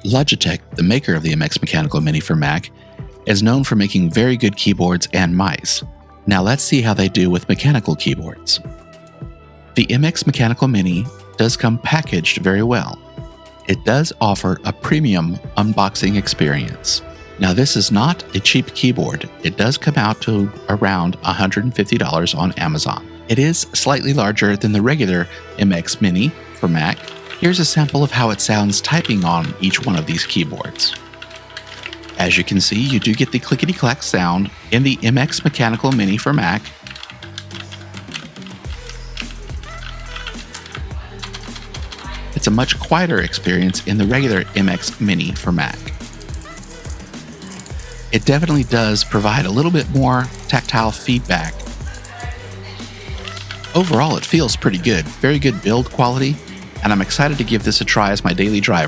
Logitech, the maker of the MX Mechanical Mini for Mac, is known for making very good keyboards and mice. Now let's see how they do with mechanical keyboards. The MX Mechanical Mini does come packaged very well. It does offer a premium unboxing experience. Now this is not a cheap keyboard. It does come out to around $150 on Amazon. It is slightly larger than the regular MX Mini for Mac. Here's a sample of how it sounds typing on each one of these keyboards. As you can see, you do get the clickety-clack sound in the MX Mechanical Mini for Mac. It's a much quieter experience in the regular MX Mini for Mac. It definitely does provide a little bit more tactile feedback. Overall, it feels pretty good. Very good build quality, and I'm excited to give this a try as my daily driver.